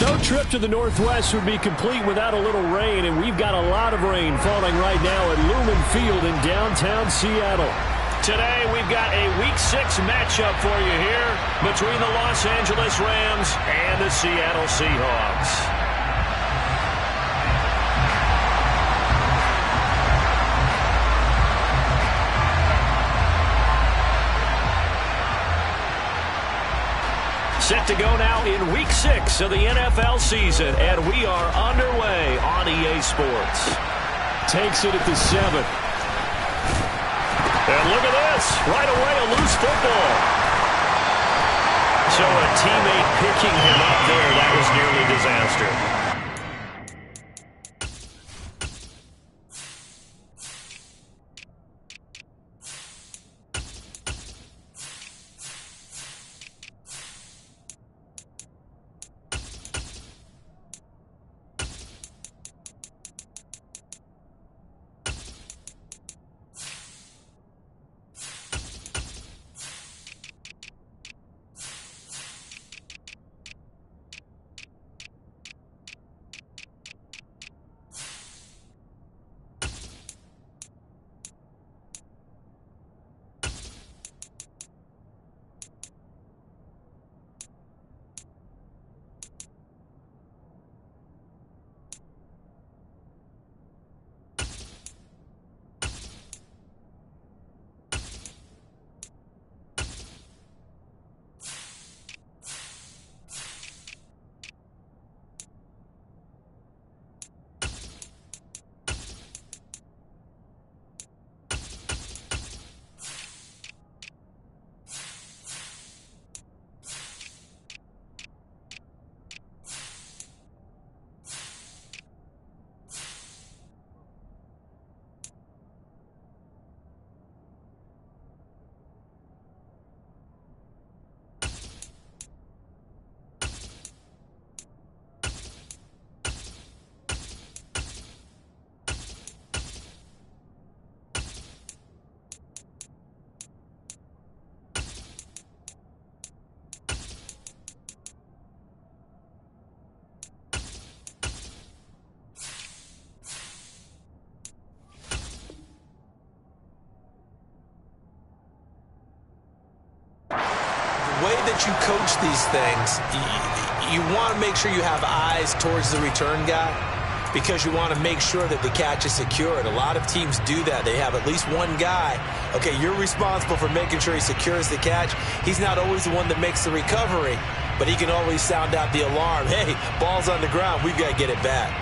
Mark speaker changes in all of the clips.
Speaker 1: No trip to the Northwest would be complete without a little rain, and we've got a lot of rain falling right now at Lumen Field in downtown Seattle.
Speaker 2: Today, we've got a Week 6 matchup for you here between the Los Angeles Rams and the Seattle Seahawks. Set to go now in Week 6 of the NFL season, and we are underway on EA Sports.
Speaker 1: Takes it at the 7.
Speaker 2: And look at this. Right away, a loose football. So a teammate picking him up there, that was nearly disaster.
Speaker 3: Way that you coach these things, you want to make sure you have eyes towards the return guy because you want to make sure that the catch is secured. A lot of teams do that. They have at least one guy. Okay, you're responsible for making sure he secures the catch. He's not always the one that makes the recovery, but he can always sound out the alarm. Hey, ball's on the ground. We've got to get it back.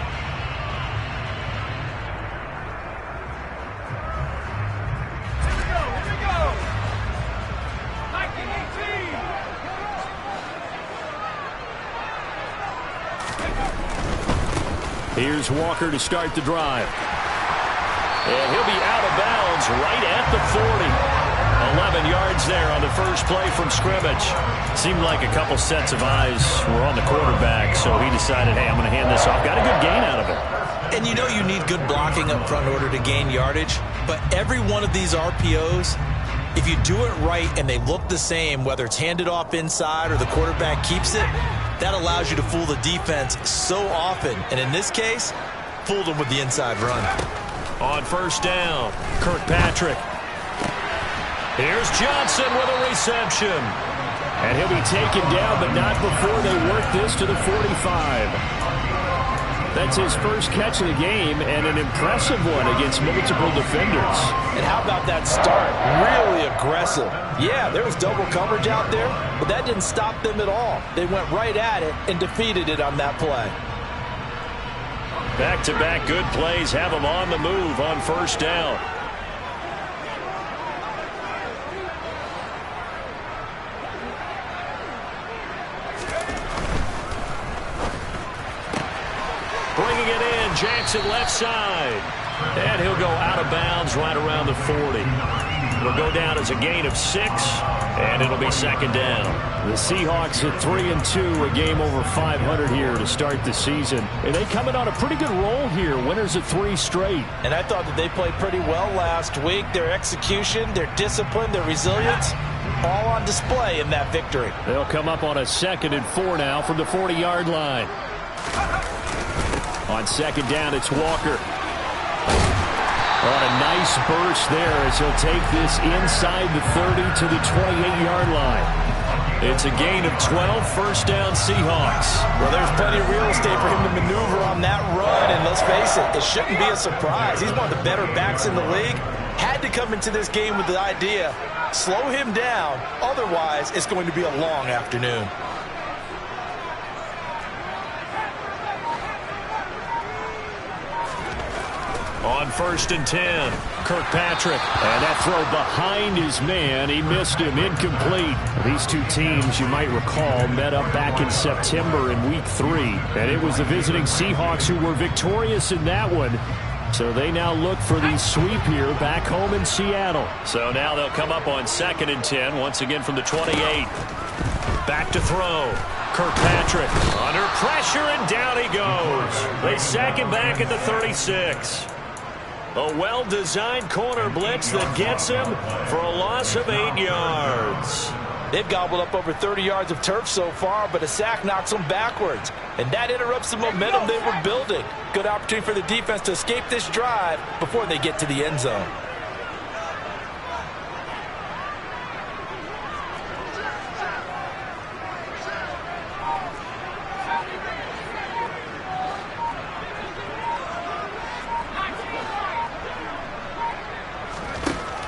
Speaker 1: Here's Walker to start the drive. And he'll be out of bounds right at the 40. 11 yards there on the first play from scrimmage. Seemed like a couple sets of eyes were on the quarterback, so he decided, hey, I'm going to hand this off. Got a good gain out of it.
Speaker 3: And you know you need good blocking up front in order to gain yardage, but every one of these RPOs, if you do it right and they look the same, whether it's handed off inside or the quarterback keeps it, that allows you to fool the defense so often. And in this case, fooled them with the inside run.
Speaker 2: On first down, Kirkpatrick. Here's Johnson with a reception.
Speaker 1: And he'll be taken down, but not before they work this to the 45. That's his first catch of the game and an impressive one against multiple defenders.
Speaker 3: And how about that start? Really aggressive. Yeah, there was double coverage out there, but that didn't stop them at all. They went right at it and defeated it on that play.
Speaker 2: Back-to-back good plays have them on the move on first down. Bringing it in, Jackson left side. And he'll go out of bounds right around the 40. It'll go down as a gain of 6, and it'll be second down.
Speaker 1: The Seahawks at 3-2, a game over 500 here to start the season. And they coming on a pretty good roll here, winners of 3 straight.
Speaker 3: And I thought that they played pretty well last week. Their execution, their discipline, their resilience, all on display in that victory.
Speaker 1: They'll come up on a 2nd and 4 now from the 40-yard line. On second down, it's Walker. On a nice burst there as he'll take this inside the 30 to the 28-yard line. It's a gain of 12, first down Seahawks.
Speaker 3: Well, there's plenty of real estate for him to maneuver on that run, and let's face it, it shouldn't be a surprise. He's one of the better backs in the league. Had to come into this game with the idea, slow him down, otherwise it's going to be a long afternoon.
Speaker 1: On first and 10, Kirkpatrick. And that throw behind his man. He missed him. Incomplete. These two teams, you might recall, met up back in September in Week 3. And it was the visiting Seahawks who were victorious in that one. So they now look for the sweep here back home in Seattle.
Speaker 2: So now they'll come up on second and 10, once again from the 28. Back to throw. Kirkpatrick under pressure, and down he goes. They sack him back at the 36. A well-designed corner blitz that gets him for a loss of 8 yards.
Speaker 3: They've gobbled up over 30 yards of turf so far, but a sack knocks them backwards. And that interrupts the momentum they were building. Good opportunity for the defense to escape this drive before they get to the end zone.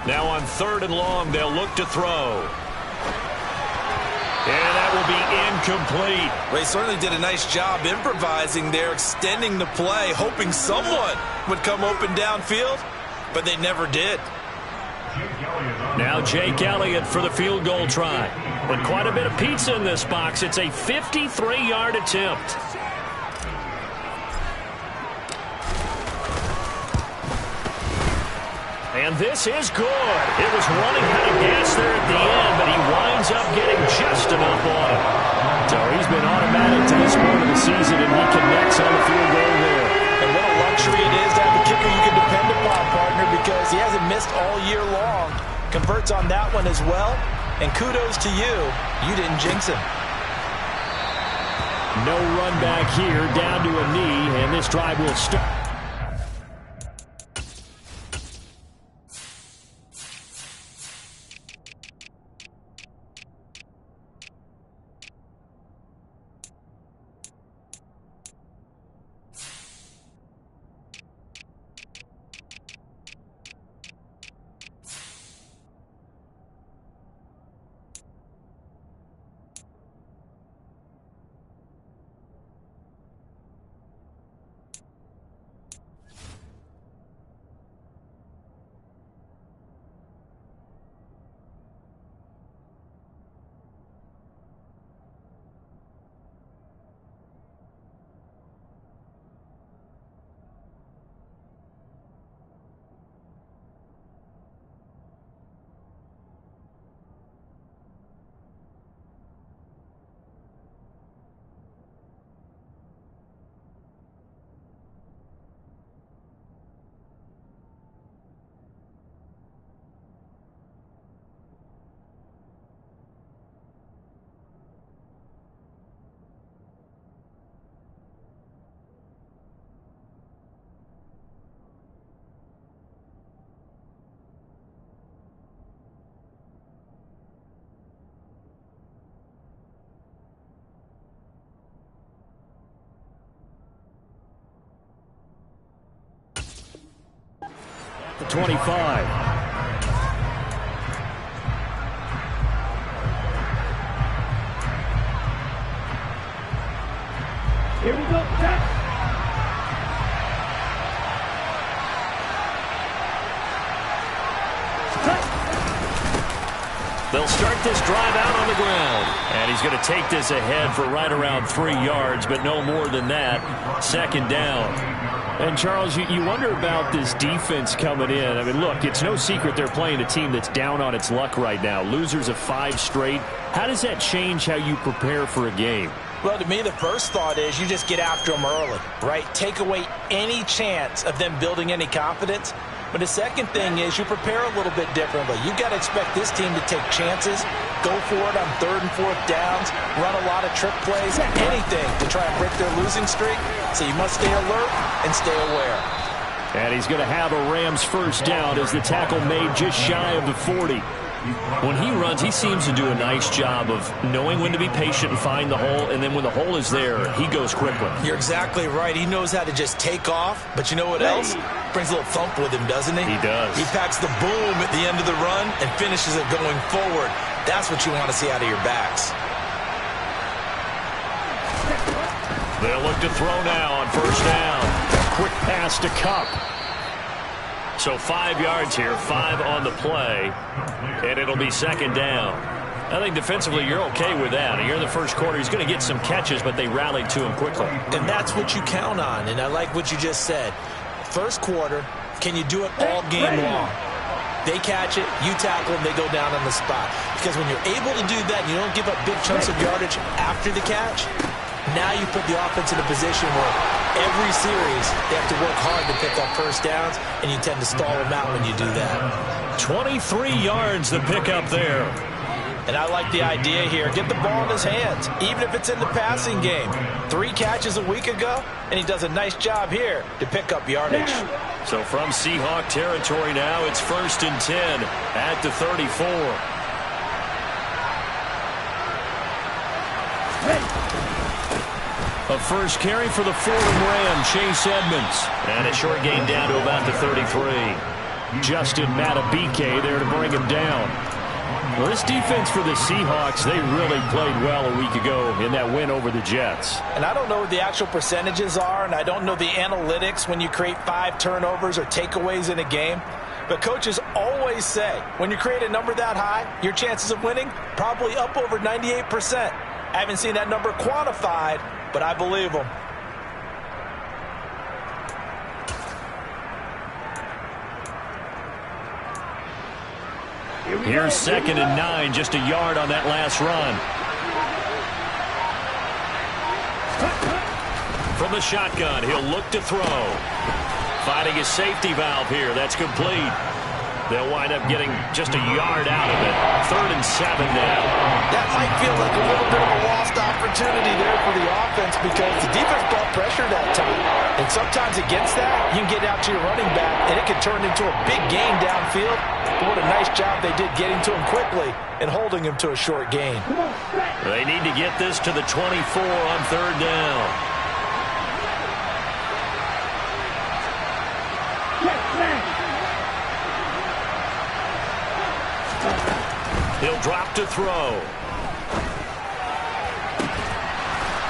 Speaker 2: Now on third and long, they'll look to throw. And that will be incomplete.
Speaker 3: They certainly did a nice job improvising there, extending the play, hoping someone would come open downfield, but they never did.
Speaker 2: Now Jake Elliott for the field goal try. With quite a bit of pizza in this box, it's a 53-yard attempt. And this is good. It was running out of gas there at the end, but he winds up getting just enough on it.
Speaker 1: So he's been automatic to this point of the season, and he connects on the field goal there.
Speaker 3: And what a luxury it is to have a kicker you can depend upon, partner, because he hasn't missed all year long. Converts on that one as well. And kudos to you. You didn't jinx him.
Speaker 1: No run back here, down to a knee, and this drive will start. The 25.
Speaker 4: Here we go. Jack.
Speaker 2: They'll start this drive out on the ground. And he's going to take this ahead for right around 3 yards, but no more than that. Second down.
Speaker 1: And, Charles, you wonder about this defense coming in. I mean, look, it's no secret they're playing a team that's down on its luck right now. Losers of 5 straight. How does that change how you prepare for a game?
Speaker 3: Well, to me, the first thought is you just get after them early, right? Take away any chance of them building any confidence. But the second thing is you prepare a little bit differently. You've got to expect this team to take chances, go for it on 3rd and 4th downs, run a lot of trick plays, anything to try and break their losing streak. So you must stay alert and stay aware.
Speaker 1: And he's going to have a Rams first down as the tackle made just shy of the 40.
Speaker 2: When he runs, he seems to do a nice job of knowing when to be patient and find the hole, and then when the hole is there, he goes quickly.
Speaker 3: You're exactly right. He knows how to just take off, but you know what else? Brings a little thump with him, doesn't he?
Speaker 2: He does.
Speaker 3: He packs the boom at the end of the run and finishes it going forward. That's what you want to see out of your backs.
Speaker 2: They'll look to throw now on first down.
Speaker 1: Quick pass to Cup.
Speaker 2: So 5 yards here, 5 on the play, and it'll be second down. I think defensively you're okay with that. Here in the first quarter, he's going to get some catches, but they rallied to him quickly.
Speaker 3: And that's what you count on, and I like what you just said. First quarter, can you do it all game long? They catch it, you tackle them, they go down on the spot. Because when you're able to do that and you don't give up big chunks of yardage after the catch, now you put the offense in a position where every series they have to work hard to pick up first downs, and you tend to stall them out when you do that.
Speaker 2: 23 yards to pick up there.
Speaker 3: And I like the idea here. Get the ball in his hands, even if it's in the passing game. 3 catches a week ago, and he does a nice job here to pick up yardage.
Speaker 2: So from Seahawk territory now, it's 1st and 10 at the 34. A first carry for the Fordham Ram, Chase Edmonds. And a short gain down to about the 33.
Speaker 1: Justin Matabike there to bring him down. Well, this defense for the Seahawks, they really played well a week ago in that win over the Jets.
Speaker 3: And I don't know what the actual percentages are, and I don't know the analytics when you create 5 turnovers or takeaways in a game. But coaches always say, when you create a number that high, your chances of winning probably up over 98%. I haven't seen that number quantified, but I believe them.
Speaker 2: Here's 2nd and 9, just a yard on that last run. From the shotgun, he'll look to throw. Finding his safety valve here. That's complete. They'll wind up getting just a yard out of it. 3rd and 7 now.
Speaker 3: That might feel like a little bit of a lost opportunity there for the offense because the defense brought pressure that time. And sometimes against that, you can get out to your running back, and it can turn into a big gain downfield. But what a nice job they did getting to him quickly and holding him to a short gain.
Speaker 2: They need to get this to the 24 on 3rd down. He'll drop to throw.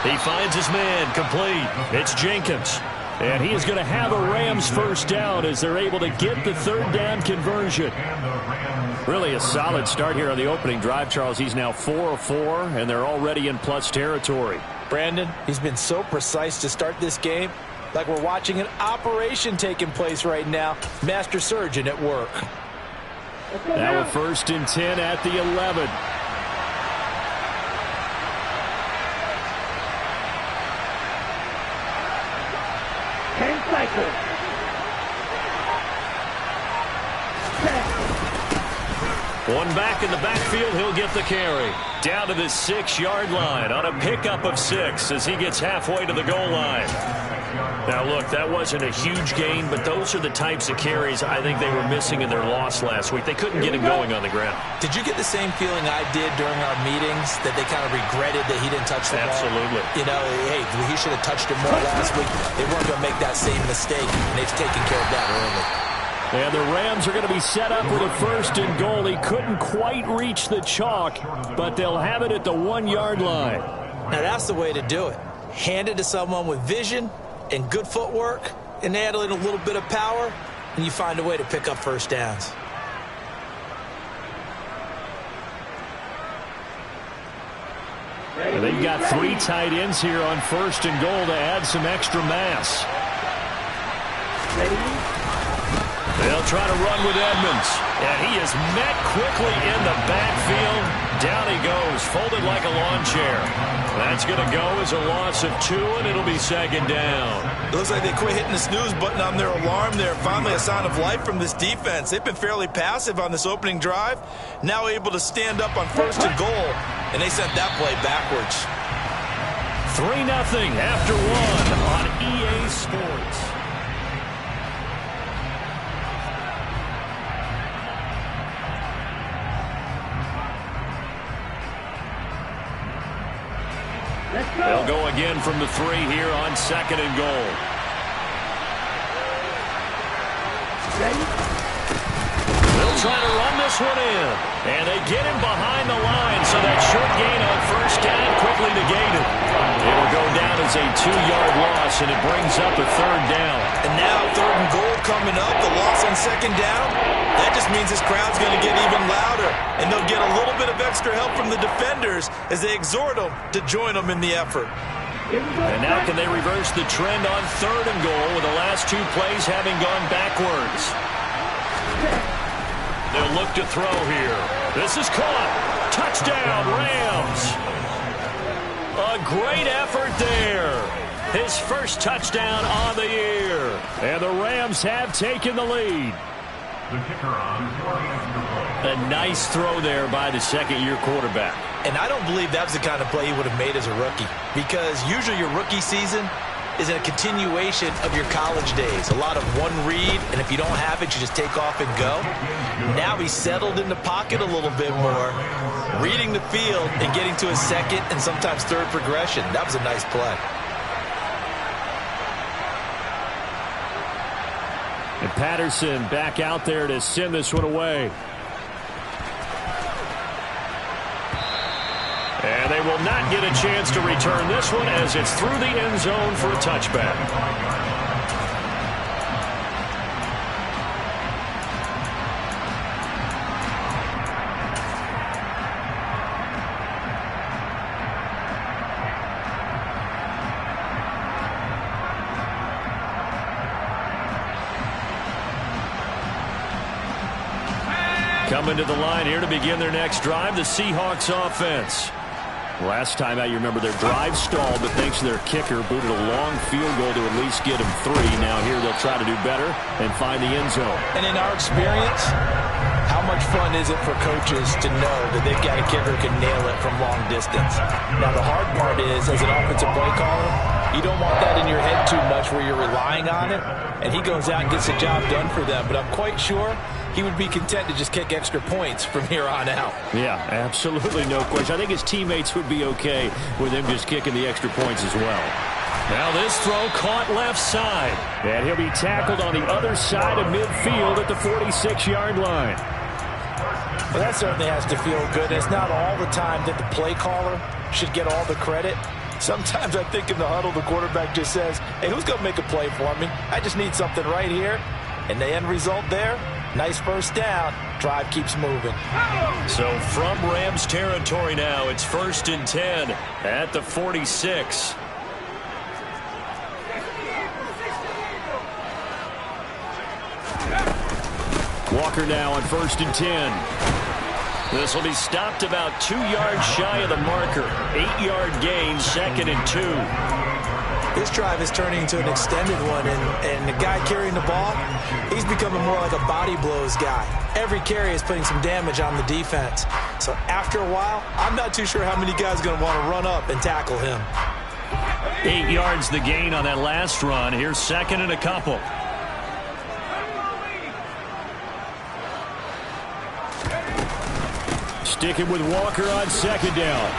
Speaker 2: He finds his man, complete. It's Jenkins.
Speaker 1: And he is going to have a Rams first down as they're able to get the 3rd down conversion. Really a solid start here on the opening drive, Charles. He's now 4 of 4, and they're already in plus territory.
Speaker 3: Brandon, he's been so precise to start this game. Like we're watching an operation taking place right now. Master surgeon at work.
Speaker 1: Now a 1st and 10 at the 11.
Speaker 2: One back in the backfield, he'll get the carry. Down to the 6-yard line on a pickup of 6 as he gets halfway to the goal line. Now, look, that wasn't a huge gain, but those are the types of carries I think they were missing in their loss last week. They couldn't get him going on the ground.
Speaker 3: Did you get the same feeling I did during our meetings, that they kind of regretted that he didn't touch the ball?
Speaker 2: Absolutely.
Speaker 3: You know, hey, he should have touched it more last week. They weren't going to make that same mistake, and they've taken care of that early.
Speaker 1: And the Rams are going to be set up with a 1st and goal. He couldn't quite reach the chalk, but they'll have it at the 1-yard line.
Speaker 3: Now, that's the way to do it. Hand it to someone with vision and good footwork and add in a little bit of power, and you find a way to pick up first downs.
Speaker 1: And they've got 3 tight ends here on 1st and goal to add some extra mass.
Speaker 2: They'll try to run with Edmonds. And he is met quickly in the backfield. down he goes, folded like a lawn chair. That's going to go as a loss of 2, and it'll be second down.
Speaker 3: It looks like they quit hitting the snooze button on their alarm there. Finally a sign of life from this defense. They've been fairly passive on this opening drive. Now able to stand up on 1st and goal, and they sent that play backwards.
Speaker 2: 3-0 after 1 on EA Sports. They'll go again from the 3 here on 2nd and goal. They'll try to run this one in. And they get him behind the line, so that short gain on 1st down quickly negated. It'll go down as a 2-yard loss, and it brings up a 3rd down.
Speaker 3: And now 3rd and goal coming up. The loss on 2nd down. That just means this crowd's going to get even louder. And they'll get a little bit of extra help from the defenders as they exhort them to join them in the effort.
Speaker 2: And now can they reverse the trend on 3rd and goal with the last 2 plays having gone backwards? They'll look to throw here. This is caught. Touchdown, Rams. A great effort there. His first touchdown on the year. And the Rams have taken the lead. A nice throw there by the 2nd-year quarterback.
Speaker 3: And I don't believe that was the kind of play he would have made as a rookie, because usually your rookie season is a continuation of your college days. A lot of one read, and if you don't have it, you just take off and go. Now he's settled in the pocket a little bit more, reading the field and getting to his 2nd and sometimes 3rd progression. That was a nice play.
Speaker 2: And Patterson back out there to send this one away. And they will not get a chance to return this one as it's through the end zone for a touchback. Coming to the line here to begin their next drive, the Seahawks offense. Last time out, you remember their drive stalled, but thanks to their kicker, booted a long field goal to at least get them 3. Now here they'll try to do better and find the end zone.
Speaker 3: And in our experience, how much fun is it for coaches to know that they've got a kicker who can nail it from long distance? Now the hard part is, as an offensive play caller, you don't want that in your head too much where you're relying on it, and he goes out and gets the job done for them. But I'm quite sure he would be content to just kick extra points from here on out.
Speaker 2: Yeah, absolutely no question. I think his teammates would be okay with him just kicking the extra points as well. Now this throw caught left side. And he'll be tackled on the other side of midfield at the 46-yard line.
Speaker 3: Well, that certainly has to feel good. It's not all the time that the play caller should get all the credit. Sometimes I think in the huddle, the quarterback just says, hey, who's going to make a play for me? I just need something right here. And the end result there, nice 1st down. Drive keeps moving.
Speaker 2: So from Rams territory now, it's 1st and 10 at the 46. Walker now on 1st and 10. This will be stopped about 2 yards shy of the marker. 8-yard gain, 2nd and 2.
Speaker 3: This drive is turning into an extended one, and the guy carrying the ball, he's becoming more like a body blows guy. Every carry is putting some damage on the defense. So after a while, I'm not too sure how many guys are going to want to run up and tackle him.
Speaker 2: 8 yards the gain on that last run. Here's 2nd and a couple. Sticking with Walker on 2nd down.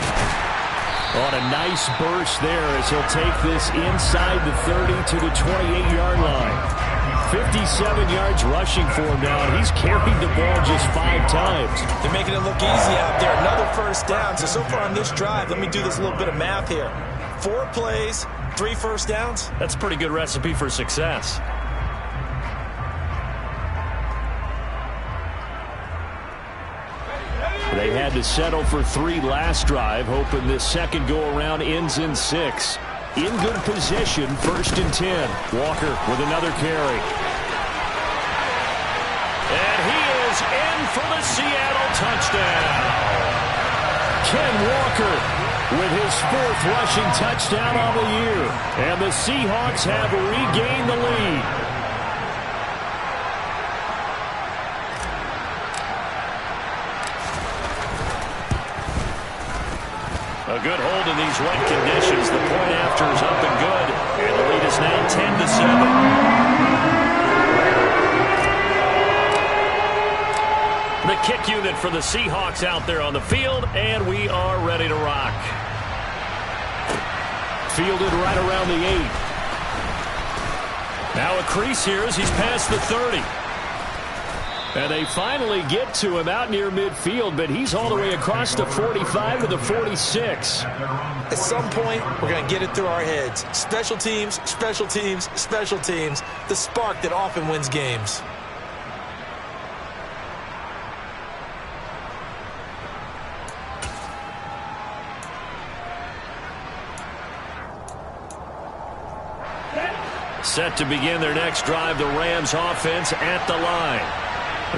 Speaker 2: On a nice burst there as he'll take this inside the 30 to the 28-yard line. 57 yards rushing for him now, and he's carried the ball just 5 times.
Speaker 3: They're making it look easy out there. Another 1st down. So far on this drive, let me do this little bit of math here. 4 plays, 3 1st downs.
Speaker 2: That's a pretty good recipe for success. They had to settle for 3 last drive, hoping this second go-around ends in 6. In good position, 1st and 10. Walker with another carry. And he is in for the Seattle touchdown.
Speaker 1: Ken Walker with his 4th rushing touchdown on the year. And the Seahawks have regained the lead.
Speaker 2: A good hold in these wet conditions. The point after is up and good. And the lead is now 10-7. The kick unit for the Seahawks out there on the field, and we are ready to rock.
Speaker 1: Fielded right around the 8.
Speaker 2: Now a crease here as he's past the 30.
Speaker 1: And they finally get to him out near midfield, but he's all the way across the 45 to the 46.
Speaker 3: At some point, we're going to get it through our heads. Special teams, special teams, special teams. The spark that often wins games.
Speaker 2: Set to begin their next drive, the Rams offense at the line.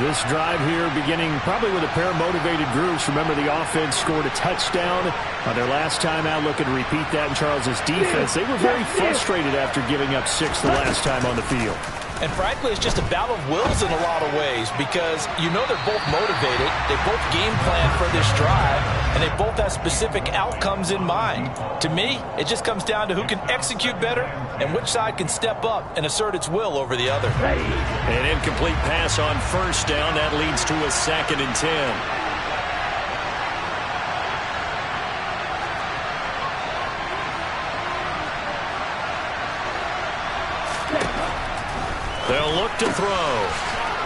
Speaker 1: This drive here beginning probably with a pair of motivated groups. Remember, the offense scored a touchdown on their last time out. Looking to repeat that in Charles's defense. They were very frustrated after giving up 6 the last time on the field.
Speaker 3: And frankly, it's just a battle of wills in a lot of ways because you know they're both motivated. They both game plan for this drive, and they both have specific outcomes in mind. To me, it just comes down to who can execute better and which side can step up and assert its will over the other.
Speaker 2: An incomplete pass on first down. That leads to a 2nd and 10. They'll look to throw.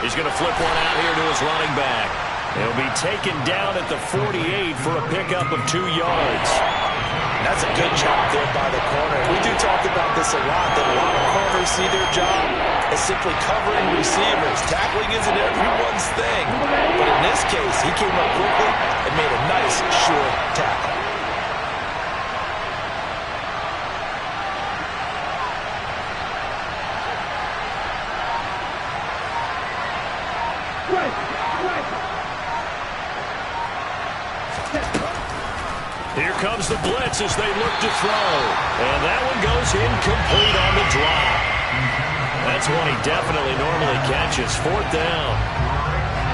Speaker 2: He's going to flip one out here to his running back. He'll be taken down at the 48 for a pickup of 2 yards.
Speaker 3: That's a good job there by the corner. We do talk about this a lot, that a lot of corners see their job as simply covering receivers. Tackling isn't everyone's thing. But in this case, he came up quickly and made a nice, sure tackle.
Speaker 2: Here comes the blitz as they look to throw. And that one goes incomplete on the drop. That's one he definitely normally catches. 4th down.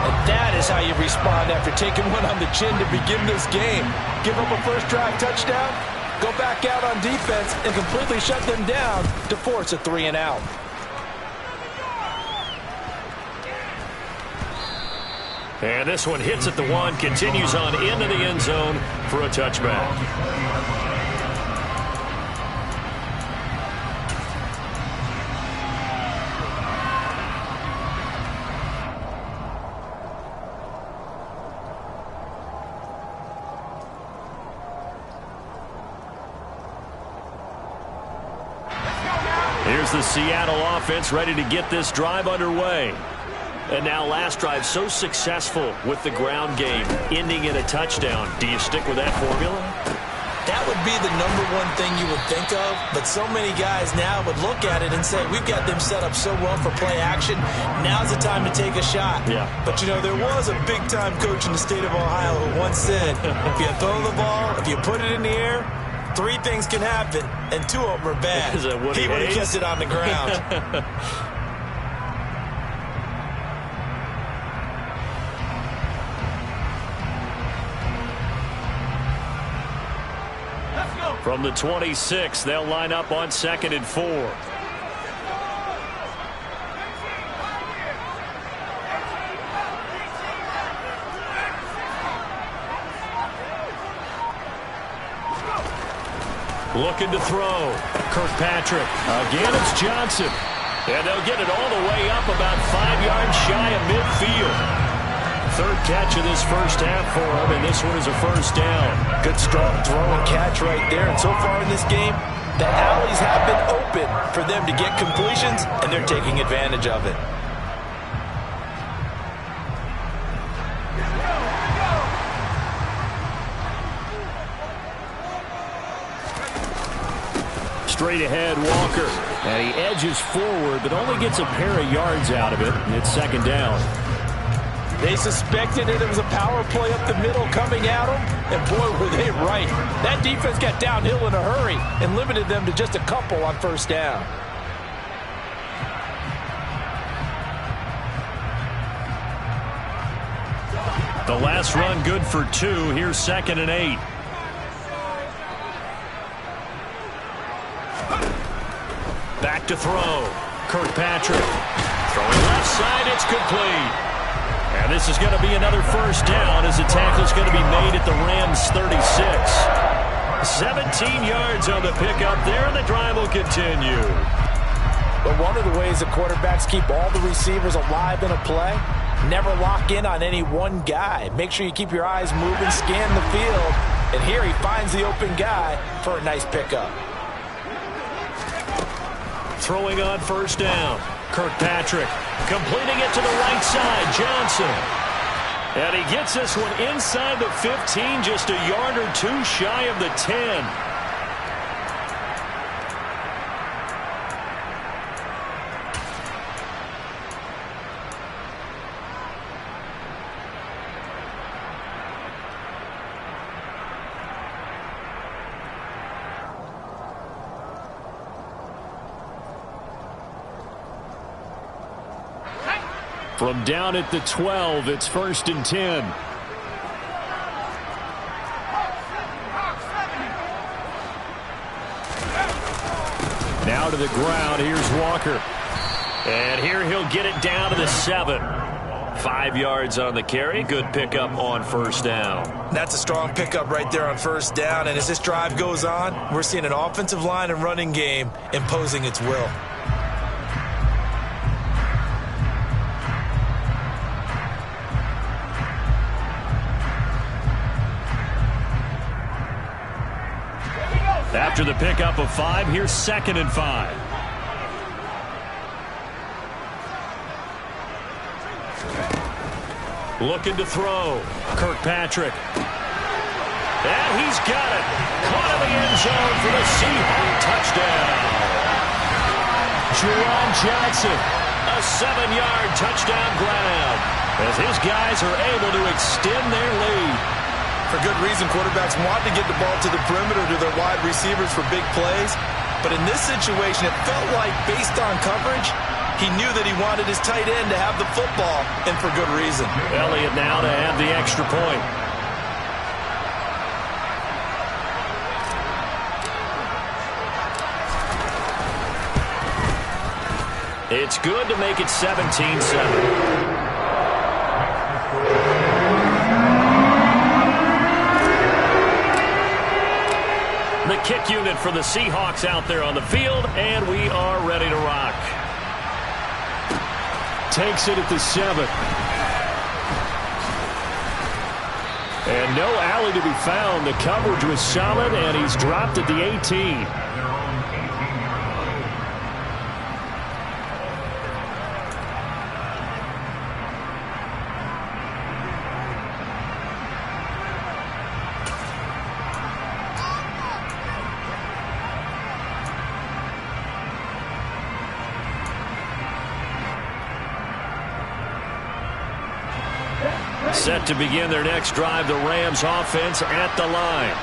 Speaker 3: And that is how you respond after taking one on the chin to begin this game. Give up a first drive touchdown, go back out on defense, and completely shut them down to force a 3 and out.
Speaker 2: And this one hits at the 1, continues on into the end zone for a touchback. Here's the Seattle offense ready to get this drive underway. And now last drive so successful with the ground game, ending in a touchdown. Do you stick with that formula?
Speaker 3: That would be the #1 thing you would think of, but so many guys now would look at it and say, we've got them set up so well for play action, now's the time to take a shot.
Speaker 2: Yeah.
Speaker 3: But, you know, there was a big-time coach in the state of Ohio who once said, if you throw the ball, if you put it in the air, 3 things can happen, and 2 of them are bad.
Speaker 2: Is that Woody
Speaker 3: He would have
Speaker 2: Hayes?
Speaker 3: kept it on the ground.
Speaker 2: From the 26, they'll line up on 2nd and 4. Looking to throw. Kirkpatrick. Again, it's Johnson. And they'll get it all the way up about 5 yards shy of midfield. 3rd catch of this first half for him, and this one is a first down.
Speaker 3: Good strong throw and catch right there. And so far in this game, the alleys have been open for them to get completions, and they're taking advantage of it.
Speaker 1: Straight ahead, Walker. And he edges forward, but only gets a pair of yards out of it, and it's 2nd down.
Speaker 3: They suspected it was a power play up the middle coming at them, and boy, were they right. That defense got downhill in a hurry and limited them to just a couple on first down.
Speaker 2: The last run good for 2. Here's 2nd and 8. Back to throw. Kirkpatrick. Throwing left side, it's complete. And this is going to be another first down as the tackle is going to be made at the Rams' 36. 17 yards on the pickup there, and the drive will continue.
Speaker 3: But one of the ways the quarterbacks keep all the receivers alive in a play, never lock in on any one guy. Make sure you keep your eyes moving, scan the field. And here he finds the open guy for a nice pickup.
Speaker 2: Throwing on first down. Kirkpatrick completing it to the right side. Johnson. And he gets this one inside the 15, just a yard or 2 shy of the 10. From down at the 12, it's 1st and 10. Now to the ground. Here's Walker. And here he'll get it down to the 7. 5 yards on the carry. Good pickup on first down.
Speaker 3: That's a strong pickup right there on first down. And as this drive goes on, we're seeing an offensive line and running game imposing its will.
Speaker 2: After the pickup of 5, here's 2nd and 5. Looking to throw. Kirkpatrick. And he's got it. Caught in the end zone for the Seahawks touchdown. Juwan Johnson. A 7-yard touchdown grab as his guys are able to extend their lead.
Speaker 3: For good reason, quarterbacks want to get the ball to the perimeter to their wide receivers for big plays. But in this situation, it felt like, based on coverage, he knew that he wanted his tight end to have the football, and for good reason.
Speaker 2: Elliott now to have the extra point. It's good to make it 17-7. The kick unit for the Seahawks out there on the field, and we are ready to rock. Takes it at the 7. And no alley to be found. The coverage was solid, and he's dropped at the 18. Set to begin their next drive, the Rams offense at the line.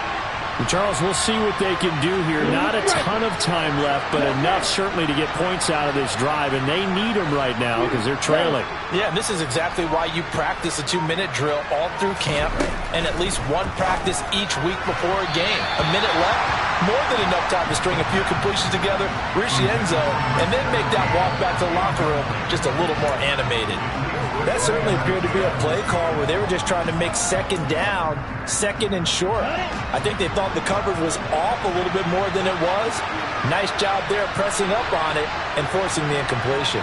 Speaker 1: Charles, we'll see what they can do here. Not a ton of time left, but enough certainly to get points out of this drive, and they need them right now because they're trailing.
Speaker 3: Yeah, and this is exactly why you practice a 2-minute drill all through camp and at least one practice each week before a game. A minute left, more than enough time to string a few completions together, reach the end zone, and then make that walk back to the locker room just a little more animated. That certainly appeared to be a play call where they were just trying to make second down, second and short. I think they thought the coverage was off a little bit more than it was. Nice job there pressing up on it and forcing the incompletion.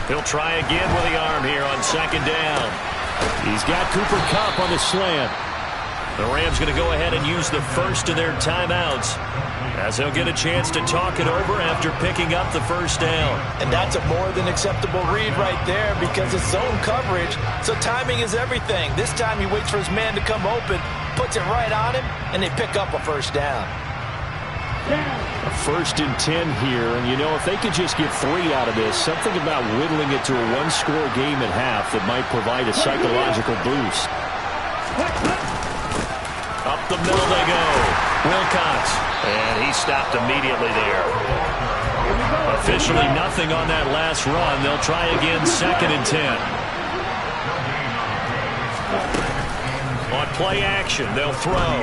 Speaker 2: He'll try again with the arm here on second down. He's got Cooper Kupp on the slant. The Rams going to go ahead and use the first of their timeouts as they'll get a chance to talk it over after picking up the first down.
Speaker 3: And that's a more than acceptable read right there because it's zone coverage, so timing is everything. This time he waits for his man to come open, puts it right on him, and they pick up a first down.
Speaker 4: down.
Speaker 1: A 1st and 10 here, and you know, if they could just get 3 out of this, something about whittling it to a one-score game at half that might provide a psychological boost.
Speaker 2: Up the middle they go. Wilcox. And he stopped immediately there. Officially nothing on that last run. They'll try again 2nd and 10. On play action, they'll throw.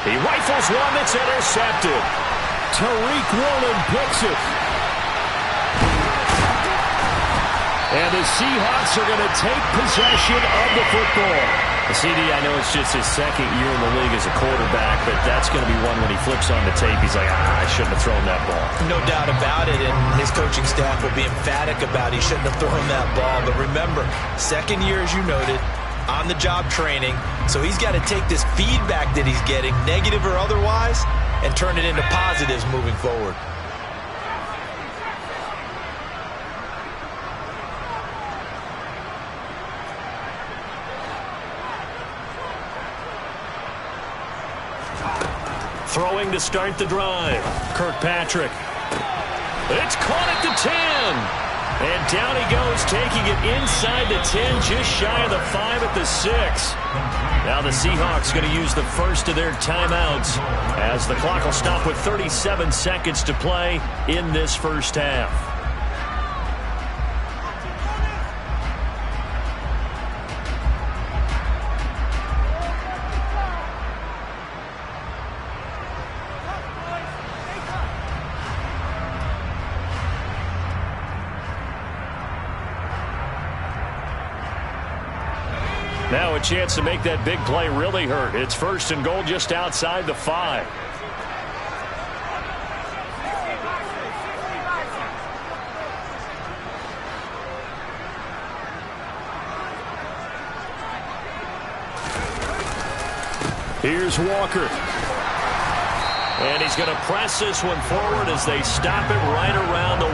Speaker 2: He rifles one that's intercepted.
Speaker 1: Tariq Woolen picks it. And the Seahawks are going to take possession of the football.
Speaker 2: CD, I know it's just his 2nd year in the league as a quarterback, but that's going to be one when he flips on the tape. He's like, I shouldn't have thrown that ball.
Speaker 3: No doubt about it, and his coaching staff will be emphatic about he shouldn't have thrown that ball. But remember, 2nd year, as you noted, on-the-job training. So he's got to take this feedback that he's getting, negative or otherwise, and turn it into positives moving forward.
Speaker 2: Throwing to start the drive. Kirkpatrick. It's caught at the 10. And down he goes, taking it inside the 10, just shy of the 5 at the 6. Now the Seahawks going to use the first of their timeouts as the clock will stop with 37 seconds to play in this first half. Now a chance to make that big play really hurt. It's 1st and goal just outside the 5.
Speaker 1: Here's Walker.
Speaker 2: And he's going to press this one forward as they stop it right around the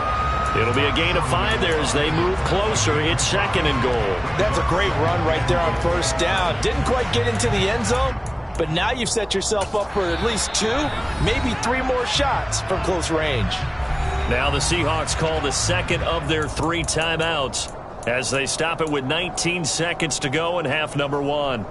Speaker 2: 1. It'll be a gain of 5 there as they move closer. It's 2nd and goal.
Speaker 3: That's a great run right there on 1st down. Didn't quite get into the end zone, but now you've set yourself up for at least 2, maybe 3 more shots from close range.
Speaker 2: Now the Seahawks call the 2nd of their 3 timeouts as they stop it with 19 seconds to go in half number 1.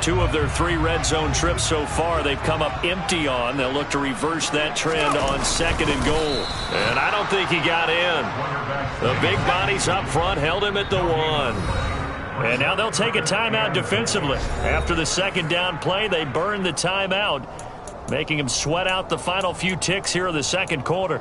Speaker 2: Two of their 3 red zone trips so far they've come up empty on. They'll look to reverse that trend on 2nd and goal. And I don't think he got in. The big bodies up front held him at the 1. And now they'll take a timeout defensively. After the 2nd down play, they burn the timeout, making him sweat out the final few ticks here of the 2nd quarter.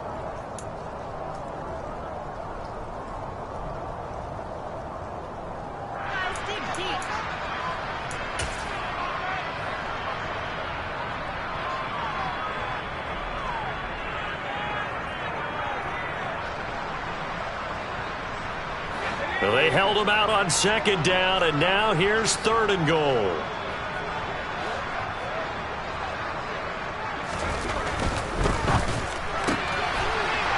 Speaker 2: Well, they held him out on 2nd down, and now here's 3rd and goal.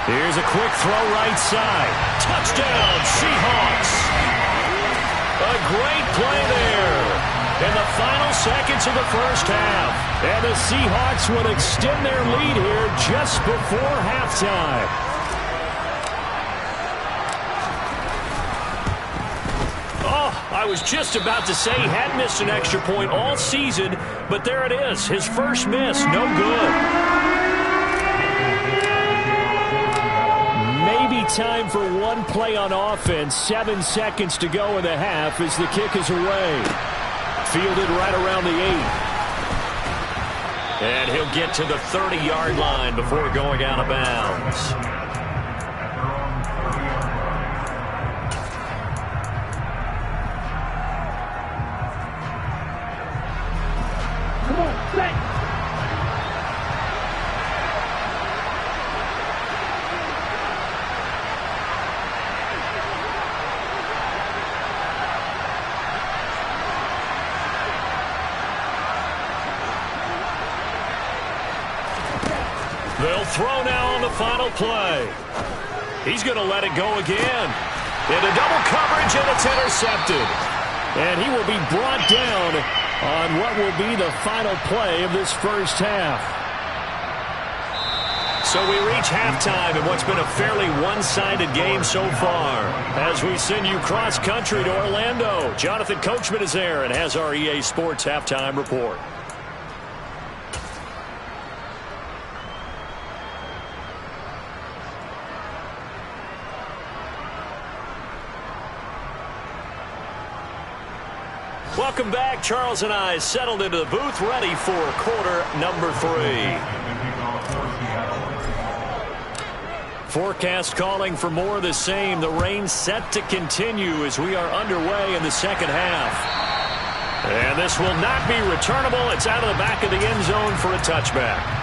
Speaker 2: Here's a quick throw right side. Touchdown, Seahawks. A great play there in the final seconds of the first half. And the Seahawks would extend their lead here just before halftime. I was just about to say he hadn't missed an extra point all season, but there it is. His first miss, no good.
Speaker 1: Maybe time for one play on offense. 7 seconds to go in the half as the kick is away. Fielded right around the 8.
Speaker 2: And he'll get to the 30-yard line before going out of bounds. They'll throw now on the final play. He's going to let it go again. Into double coverage, and it's intercepted. And he will be brought down on what will be the final play of this first half. So we reach halftime in what's been a fairly one-sided game so far. As we send you cross-country to Orlando, Jonathan Coachman is there and has our EA Sports halftime report. Welcome back. Charles and I settled into the booth, ready for quarter number 3. Forecast calling for more of the same. The rain set to continue as we are underway in the second half. And this will not be returnable. It's out of the back of the end zone for a touchback.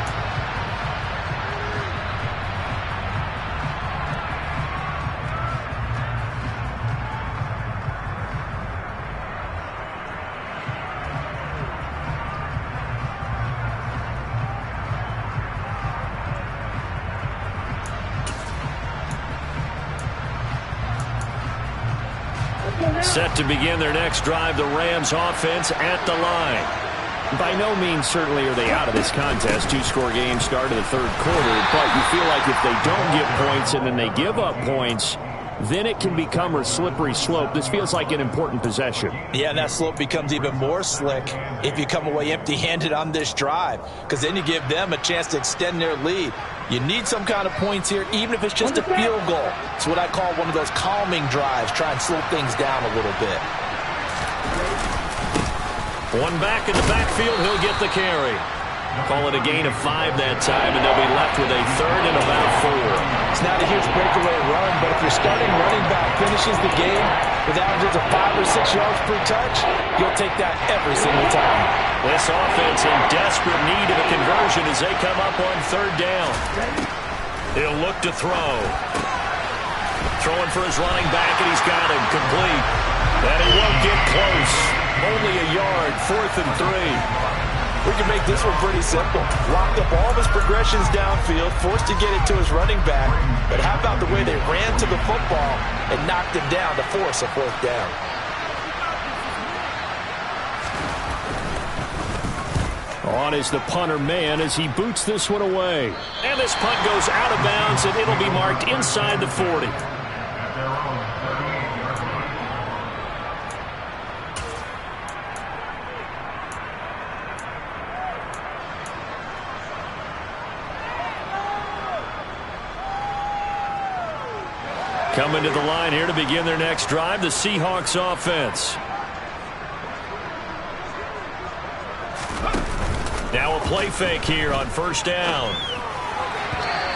Speaker 2: Set to begin their next drive, the Rams offense at the line.
Speaker 1: By no means certainly are they out of this contest. Two-score game start of the third quarter, but you feel like if they don't get points and then they give up points, then it can become a slippery slope. This feels like an important possession.
Speaker 3: Yeah, and that slope becomes even more slick if you come away empty-handed on this drive, because then you give them a chance to extend their lead. You need some kind of points here, even if it's just a field goal. It's what I call one of those calming drives. Try and slow things down a little bit.
Speaker 2: One back in the backfield, he'll get the carry. Call it a gain of 5 that time, and they'll be left with a third and about 4.
Speaker 3: It's not a huge breakaway run, but if your starting running back finishes the game with averages of 5 or 6 yards per touch, you'll take that every single time.
Speaker 2: This offense in desperate need of a conversion as they come up on third down. He'll look to throw. Throwing for his running back, and he's got him complete. And he won't get close. Only a yard, 4th and 3.
Speaker 3: We can make this one pretty simple. Locked up all of his progressions downfield, forced to get it to his running back. But how about the way they ran to the football and knocked him down to force a 4th down?
Speaker 1: On is the punter man as he boots this one away.
Speaker 2: And this punt goes out of bounds, and it'll be marked inside the 40. Coming to the line here to begin their next drive, the Seahawks offense. Now a play fake here on first down.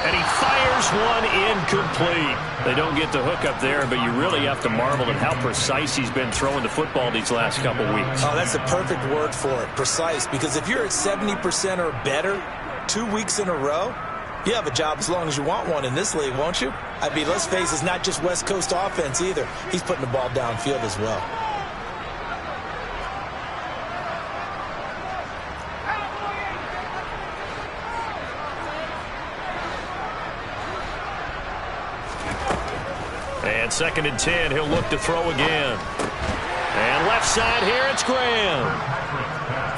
Speaker 2: And he fires one incomplete. They don't get the hook up there, but you really have to marvel at how precise he's been throwing the football these last couple weeks.
Speaker 3: Oh, that's the perfect word for it, precise. Because if you're at 70% or better 2 weeks in a row, you have a job as long as you want one in this league, won't you? I mean, let's face it, it's not just West Coast offense either. He's putting the ball downfield as well.
Speaker 2: And 2nd and 10, he'll look to throw again. And left side here, it's Graham.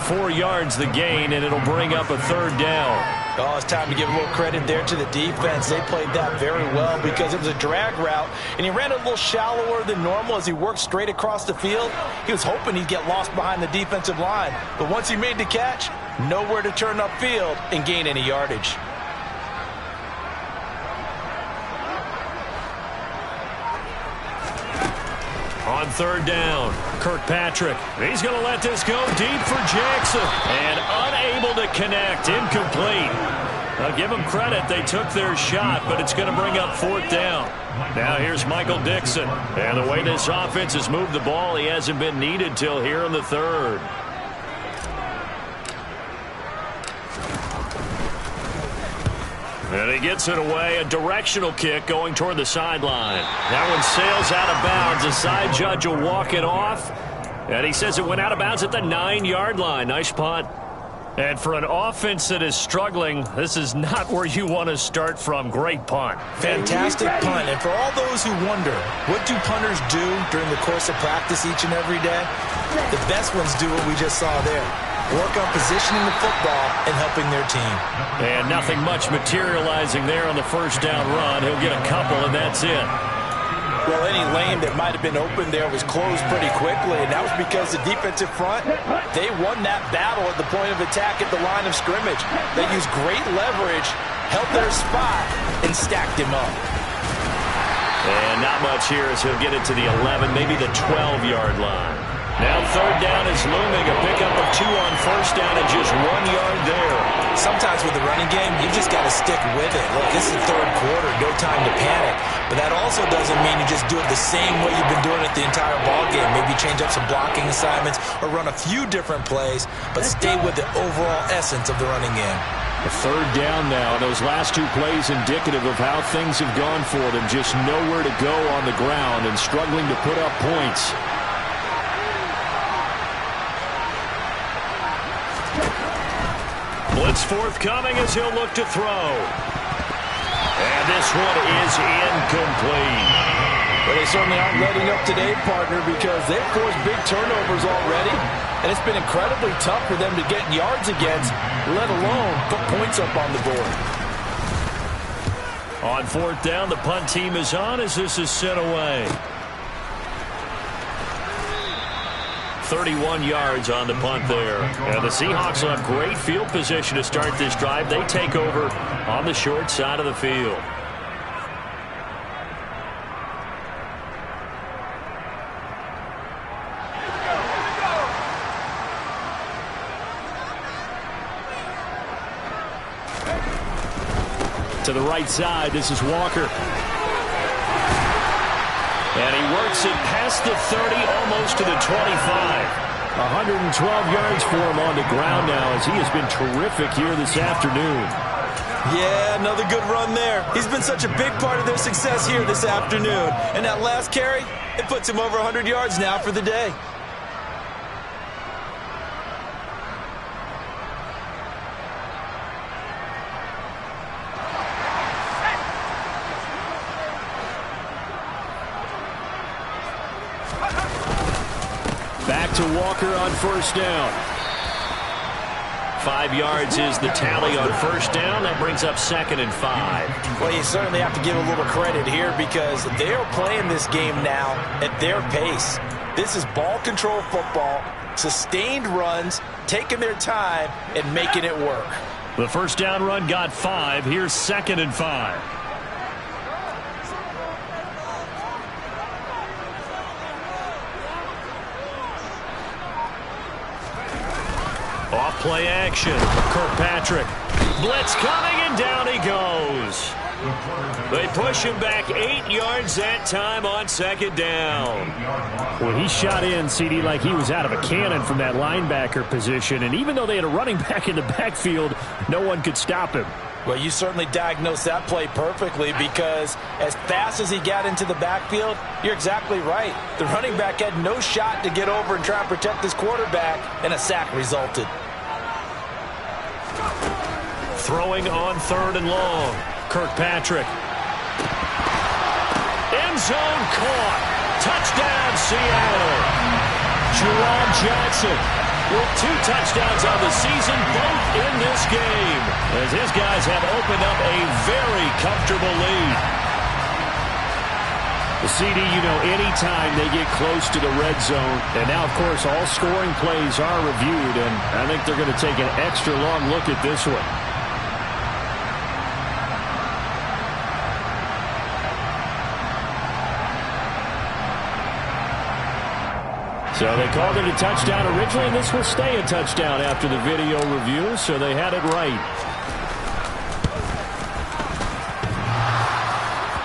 Speaker 2: 4 yards the gain, and it'll bring up a 3rd down.
Speaker 3: Oh, it's time to give a little credit there to the defense. They played that very well because it was a drag route, and he ran a little shallower than normal as he worked straight across the field. He was hoping he'd get lost behind the defensive line, but once he made the catch, nowhere to turn upfield and gain any yardage.
Speaker 2: On 3rd down, Kirkpatrick. He's going to let this go deep for Jackson. And unable to connect. Incomplete. I'll give them credit. They took their shot, but it's going to bring up 4th down. Now here's Michael Dixon. And the way this offense has moved the ball, he hasn't been needed till here in the 3rd. And he gets it away. A directional kick going toward the sideline. That one sails out of bounds. The side judge will walk it off. And he says it went out of bounds at the 9-yard line. Nice punt. And for an offense that is struggling, this is not where you want to start from. Great punt.
Speaker 3: Fantastic punt. And for all those who wonder, what do punters do during the course of practice each and every day? The best ones do what we just saw there. Work on positioning the football and helping their team.
Speaker 2: And nothing much materializing there on the first down run. He'll get a couple, and that's it.
Speaker 3: Well, any lane that might have been open there was closed pretty quickly, and that was because the defensive front, they won that battle at the point of attack at the line of scrimmage. They used great leverage, held their spot, and stacked him up.
Speaker 2: And not much here as he'll get it to the 11, maybe the 12-yard line. Now third down is looming, a pickup of 2 on first down and just 1 yard there.
Speaker 3: Sometimes with the running game, you just got to stick with it. Look, this is the third quarter, no time to panic. But that also doesn't mean you just do it the same way you've been doing it the entire ball game. Maybe change up some blocking assignments or run a few different plays, but stay with the overall essence of the running game.
Speaker 1: A third down now. Those last 2 plays indicative of how things have gone for them. Just nowhere to go on the ground and struggling to put up points.
Speaker 2: Blitz forthcoming as he'll look to throw. And this one is incomplete.
Speaker 5: Well, they certainly aren't letting up today, partner, because they've forced big turnovers already, and it's been incredibly tough for them to get yards against, let alone put points up on the board.
Speaker 2: On fourth down, the punt team is on as this is sent away. 31 yards on the punt there. And the Seahawks will have great field position to start this drive. They take over on the short side of the field.
Speaker 1: To the right side, this is Walker.
Speaker 2: And he works it past the 30, almost to the 25.
Speaker 1: 112 yards for him on the ground now as he has been terrific here this afternoon.
Speaker 3: Yeah, another good run there. He's been such a big part of their success here this afternoon. And that last carry, it puts him over 100 yards now for the day.
Speaker 1: Back to Walker on first down.
Speaker 2: 5 yards is the tally on first down. That brings up 2nd and 5.
Speaker 3: Well, you certainly have to give a little credit here because they're playing this game now at their pace. This is ball control football, sustained runs, taking their time, and making it work.
Speaker 2: The first down run got 5. Here's 2nd and 5. Off play action. Kirkpatrick. Blitz coming, and down he goes. They push him back 8 yards that time on 2nd down.
Speaker 1: Well, he shot in, CD, like he was out of a cannon from that linebacker position. And even though they had a running back in the backfield, no one could stop him.
Speaker 3: Well, you certainly diagnosed that play perfectly because as fast as he got into the backfield, you're exactly right. The running back had no shot to get over and try and protect his quarterback, and a sack resulted.
Speaker 2: Throwing on 3rd and long. Kirkpatrick. End zone caught. Touchdown, Seattle.
Speaker 1: Jerron Johnson
Speaker 2: with 2 touchdowns on the season, both in this game, as his guys have opened up a very comfortable lead.
Speaker 1: The CD, you know, anytime they get close to the red zone, and now, of course, all scoring plays are reviewed, and I think they're going to take an extra long look at this one. So they called it a touchdown originally, and this will stay a touchdown after the video review, so they had it right.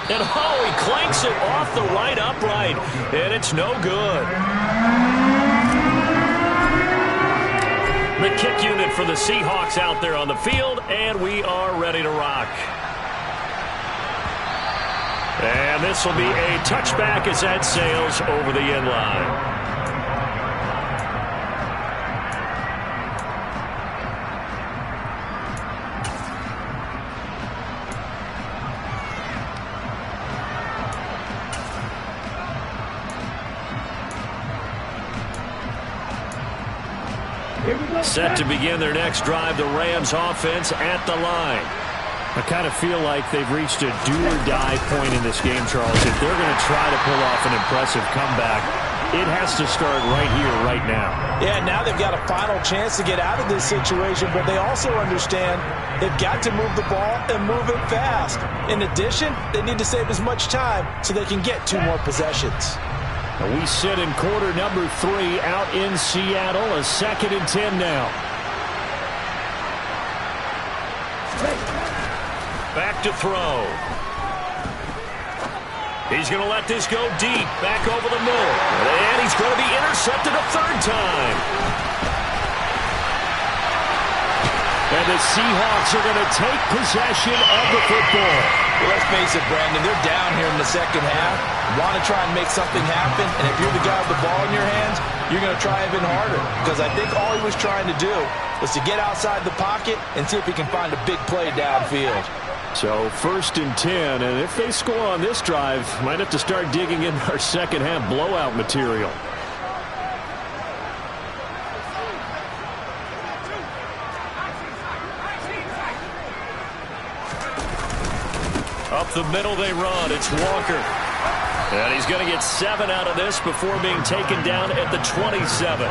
Speaker 2: And oh, he clanks it off the right upright, and it's no good. The kick unit for the Seahawks out there on the field, and we are ready to rock. And this will be a touchback as that sails over the end line.
Speaker 1: Set to begin their next drive, the Rams offense at the line.
Speaker 2: I kind of feel like they've reached a do-or-die point in this game, Charles. If they're going to try to pull off an impressive comeback, it has to start right here, right now.
Speaker 5: Yeah, now they've got a final chance to get out of this situation, but they also understand they've got to move the ball and move it fast. In addition, they need to save as much time so they can get 2 more possessions.
Speaker 2: We sit in quarter number 3 out in Seattle, a 2nd and 10 now.
Speaker 1: Back to throw. He's going to let this go deep, back over the middle. And he's going to be intercepted a 3rd time.
Speaker 2: And the Seahawks are going to take possession of the football.
Speaker 5: Well, let's face it, Brandon, they're down here in the second half. Want to try and make something happen, and if you're the guy with the ball in your hands, you're going to try even harder. Because I think all he was trying to do was to get outside the pocket and see if he can find a big play downfield.
Speaker 2: So 1st and 10, and if they score on this drive, might have to start digging in our second half blowout material.
Speaker 1: Up the middle they run. It's Walker. And he's going to get 7 out of this before being taken down at the 27.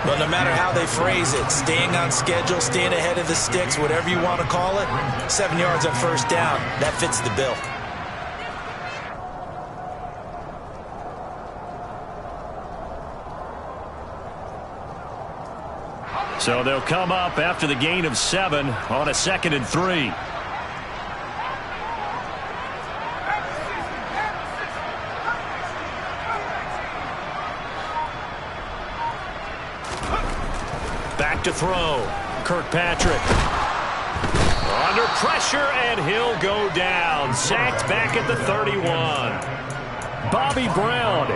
Speaker 3: But no matter how they phrase it, staying on schedule, staying ahead of the sticks, whatever you want to call it, 7 yards on 1st down, that fits the bill.
Speaker 1: So they'll come up after the gain of 7 on a 2nd and 3. Back to throw. Kirkpatrick. Under pressure, and he'll go down. Sacked back at the 31.
Speaker 2: Bobby Brown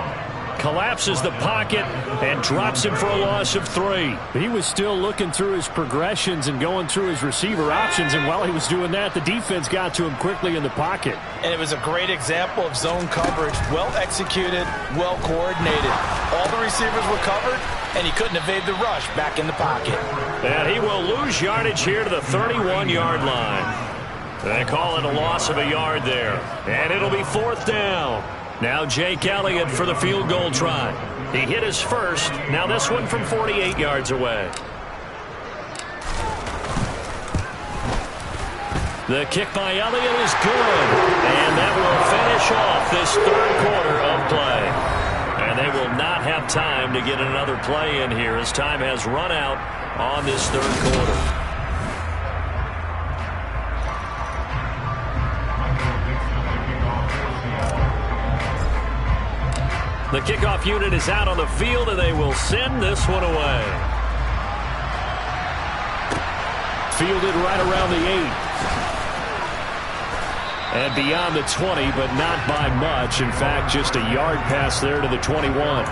Speaker 2: collapses the pocket and drops him for a loss of 3. He was still looking through his progressions and going through his receiver options, and while he was doing that, the defense got to him quickly in the pocket.
Speaker 5: And it was a great example of zone coverage. Well executed, well coordinated. All the receivers were covered, and he couldn't evade the rush back in the pocket.
Speaker 1: And he will lose yardage here to the 31-yard line. They call it a loss of a yard there. And it'll be 4th down. Now Jake Elliott for the field goal try. He hit his first. Now this one from 48 yards away. The kick by Elliott is good. And that will finish off this 3rd quarter of play. And they will not have time to get another play in here as time has run out on this 3rd quarter. The kickoff unit is out on the field, and they will send this one away.
Speaker 2: Fielded right around the 8. And beyond the 20, but not by much. In fact, just a yard pass there to the 21.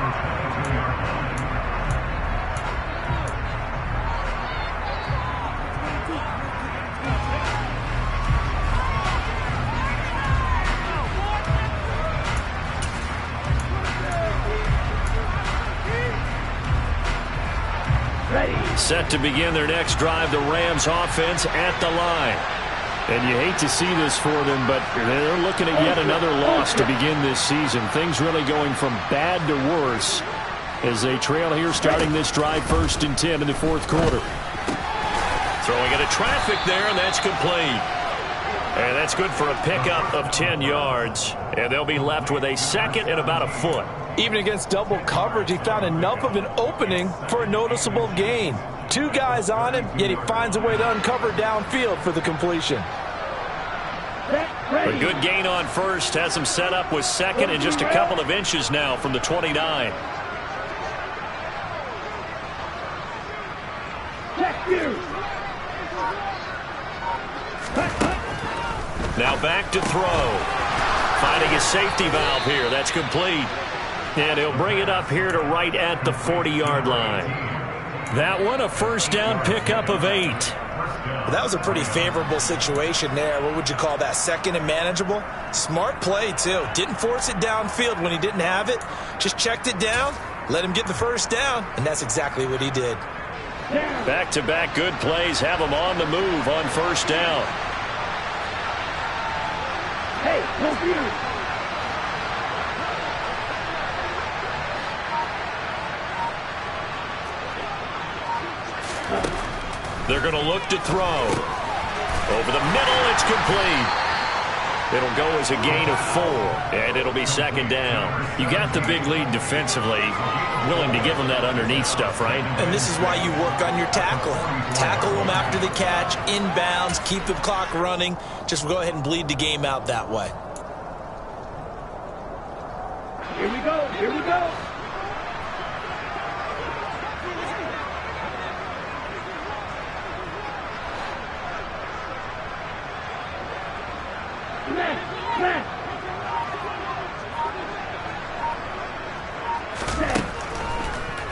Speaker 1: Set to begin their next drive, the Rams offense at the line.
Speaker 2: And you hate to see this for them, but they're looking at yet another loss to begin this season. Things really going from bad to worse as they trail here starting this drive 1st and 10 in the 4th quarter.
Speaker 1: Throwing into traffic there, and that's complete. And that's good for a pickup of 10 yards. And they'll be left with a 2nd and about a foot.
Speaker 5: Even against double coverage, he found enough of an opening for a noticeable gain. 2 guys on him, yet he finds a way to uncover downfield for the completion.
Speaker 1: A good gain on 1st, has him set up with 2nd and just a couple of inches now from the 29. Now back to throw. Finding a safety valve here. That's complete. And he'll bring it up here to right at the 40-yard line. That one, a 1st down pickup of 8.
Speaker 3: That was a pretty favorable situation there. What would you call that? 2nd and manageable? Smart play, too. Didn't force it downfield when he didn't have it. Just checked it down, let him get the 1st down, and that's exactly what he did.
Speaker 1: Back-to-back good plays have them on the move on first down.
Speaker 4: Hey, confused.
Speaker 1: They're going to look to throw. Over the middle, it's complete. It'll go as a gain of 4, and it'll be second down. You got the big lead defensively. Willing to give them that underneath stuff, right?
Speaker 3: And this is why you work on your tackling. Tackle them after the catch, inbounds, keep the clock running. Just go ahead and bleed the game out that way.
Speaker 4: Here we go. Here we go.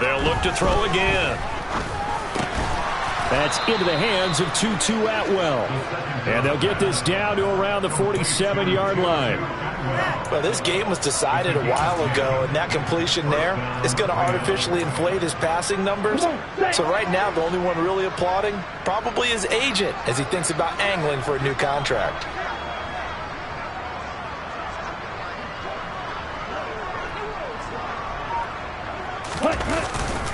Speaker 1: They'll look to throw again. That's into the hands of Tutu Atwell. And they'll get this down to around the 47-yard line.
Speaker 5: Well, this game was decided a while ago, and that completion there is going to artificially inflate his passing numbers. So right now, the only one really applauding probably his agent as he thinks about angling for a new contract.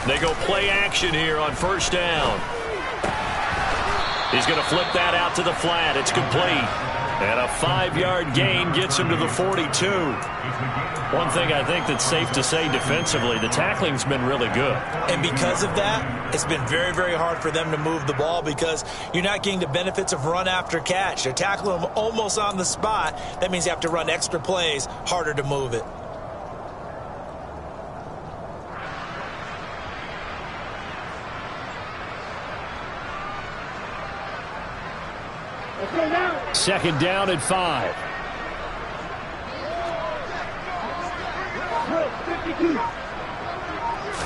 Speaker 1: They go play action here on first down. He's going to flip that out to the flat. It's complete. And a 5-yard gain gets him to the 42. One thing I think that's safe to say defensively, the tackling's been really good.
Speaker 3: And because of that, it's been very, very hard for them to move the ball because you're not getting the benefits of run after catch. They're tackling them almost on the spot. That means you have to run extra plays, harder to move it.
Speaker 1: Second down at 5.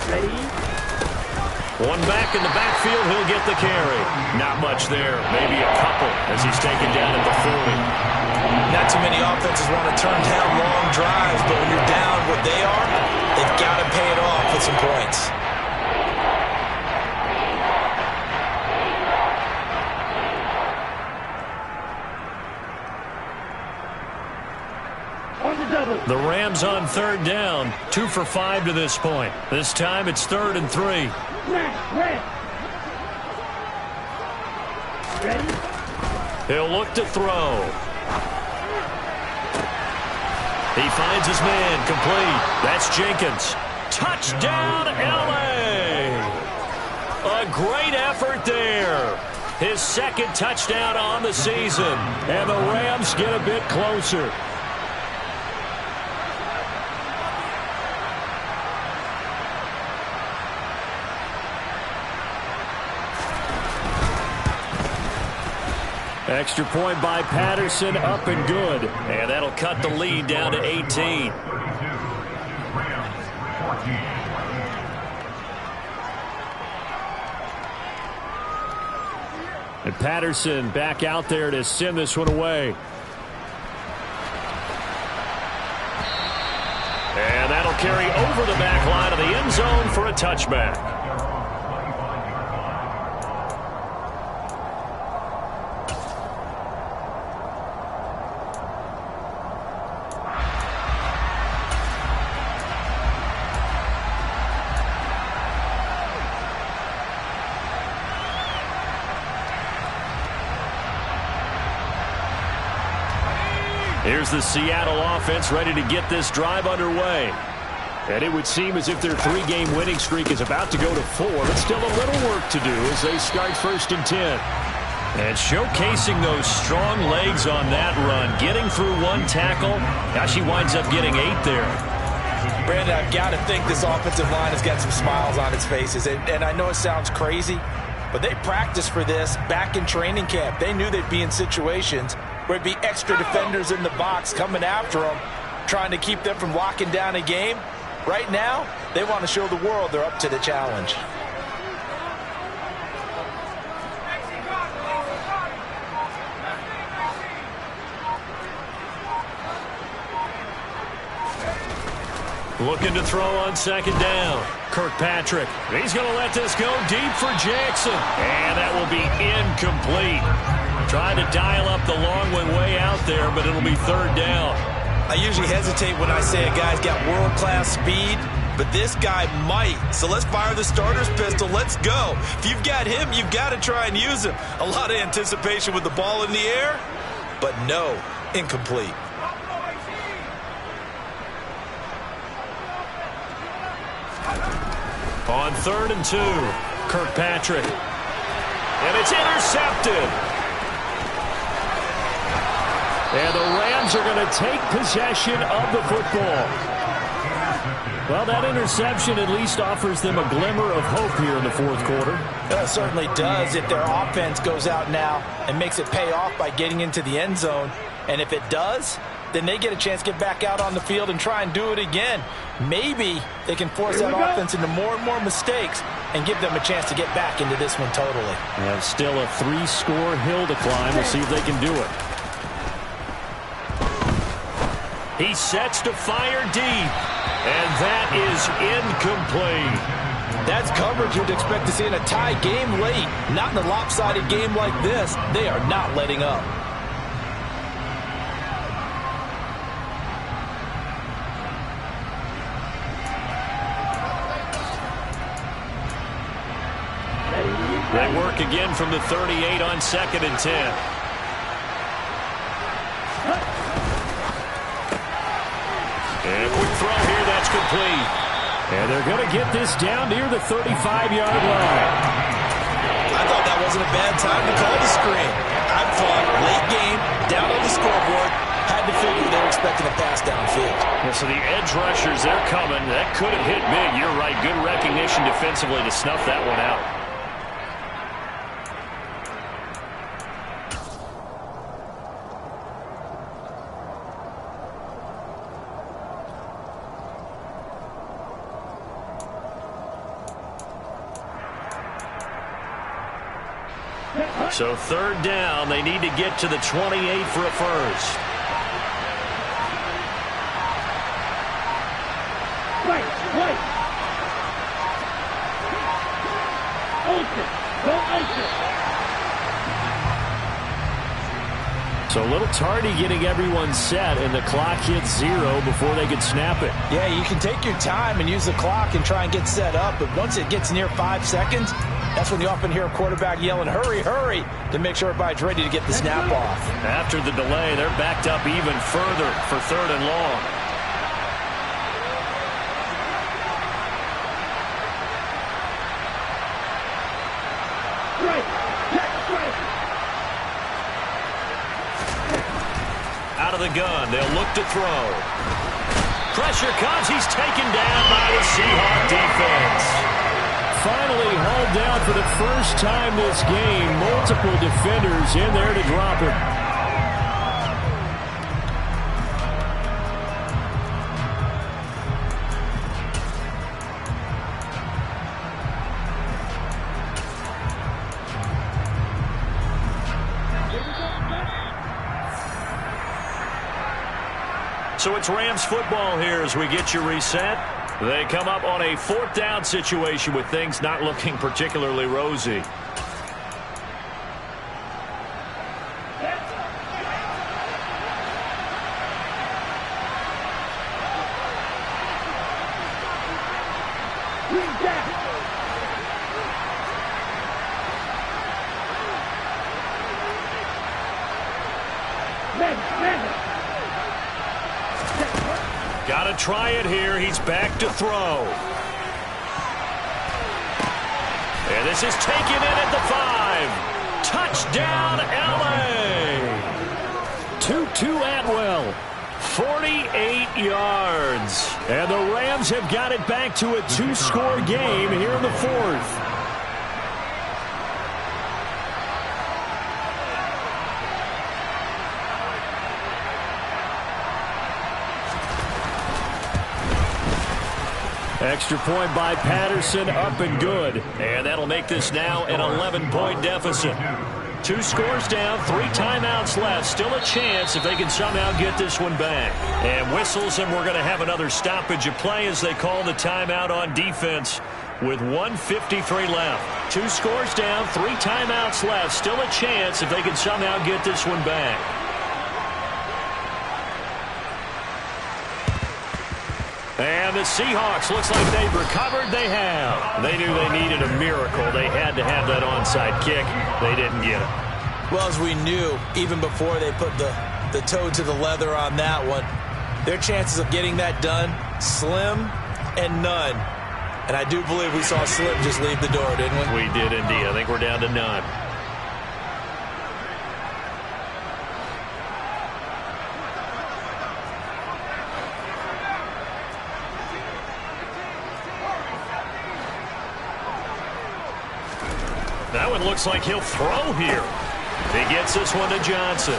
Speaker 4: Ready?
Speaker 1: One back in the backfield, he'll get the carry. Not much there, maybe a couple as he's taken down at the 40.
Speaker 3: Not too many offenses want to turn down long drives, but when you're down what they are, they've got to pay it off with some points.
Speaker 1: The Rams on third down, 2 for 5 to this point. This time it's 3rd and 3.
Speaker 4: Ready?
Speaker 1: He'll look to throw. He finds his man, complete. That's Jenkins. Touchdown, L.A. A great effort there. His second touchdown on the season. And the Rams get a bit closer. Extra point by Patterson, up and good. And that'll cut the lead down to 18. And Patterson back out there to send this one away. And that'll carry over the back line of the end zone for a touchback. Here's the Seattle offense ready to get this drive underway. And it would seem as if their 3-game winning streak is about to go to 4, but still a little work to do as they start 1st and 10. And showcasing those strong legs on that run, getting through 1 tackle. Now she winds up getting 8 there.
Speaker 5: Brandon, I've got to think this offensive line has got some smiles on its faces. And I know it sounds crazy, but they practiced for this back in training camp. They knew they'd be in situations where it'd be extra defenders in the box coming after them, trying to keep them from locking down a game. Right now, they want to show the world they're up to the challenge.
Speaker 2: Looking to throw on second down. Kirkpatrick. He's going to let this go deep for Jackson. And that will be incomplete. Trying to dial up the long one way out there, but it'll be third down.
Speaker 3: I usually hesitate when I say a guy's got world-class speed, but this guy might. So let's fire the starter's pistol. Let's go. If you've got him, you've got to try and use him. A lot of anticipation with the ball in the air, but no, incomplete.
Speaker 2: On 3rd and 2, Kirkpatrick. And it's intercepted. And the Rams are going to take possession of the football. Well, that interception at least offers them a glimmer of hope here in the fourth quarter.
Speaker 5: It certainly does if their offense goes out now and makes it pay off by getting into the end zone. And if it does, then they get a chance to get back out on the field and try and do it again. Maybe they can force that offense into more and more mistakes and give them a chance to get back into this one totally.
Speaker 2: And still a 3-score hill to climb. We'll see if they can do it. He sets to fire deep, and that is incomplete.
Speaker 5: That's coverage you'd expect to see in a tie game late. Not in a lopsided game like this. They are not letting up.
Speaker 2: They work again from the 38 on 2nd and 10. And a quick throw here, that's complete. And they're going to get this down near the 35-yard line.
Speaker 3: I thought that wasn't a bad time to call the screen. I thought late game, down on the scoreboard, had to figure they were expecting a pass downfield.
Speaker 2: Yeah, so the edge rushers, they're coming. That could have hit big. You're right. Good recognition defensively to snuff that one out. So 3rd down, they need to get to the 28 for a first.
Speaker 4: Right. Open. Go open.
Speaker 2: So a little tardy getting everyone set, and the clock hits 0 before they could snap it.
Speaker 5: Yeah, you can take your time and use the clock and try and get set up, but once it gets near 5 seconds, that's when you often hear a quarterback yelling, hurry, hurry, to make sure everybody's ready to get the snap off.
Speaker 2: After the delay, they're backed up even further for 3rd and long. Out of the gun, they'll look to throw. Pressure comes, he's taken down by the Seahawks defense. Finally hauled down for the first time this game. Multiple defenders in there to drop him. So it's Rams football here as we get you reset. They come up on a 4th down situation with things not looking particularly rosy. Got to try it here. He's back to throw. And this is taken in at the 5. Touchdown, L.A. Tutu Atwell, 48 yards. And the Rams have got it back to a 2-score game here in the 4th. Extra point by Patterson, up and good. And that'll make this now an 11-point deficit. 2 scores down, 3 timeouts left. Still a chance if they can somehow get this one back. And whistles, and we're going to have another stoppage of play as they call the timeout on defense with 1:53 left. 2 scores down, 3 timeouts left. Still a chance if they can somehow get this one back. And the Seahawks, looks like they've recovered. They have. They knew they needed a miracle. They had to have that onside kick. They didn't get it.
Speaker 3: Well, as we knew, even before they put the toe to the leather on that one, their chances of getting that done, slim and none. And I do believe we saw Slim just leave the door, didn't we?
Speaker 2: We did indeed. I think we're down to none. That one looks like he'll throw here. He gets this one to Johnson.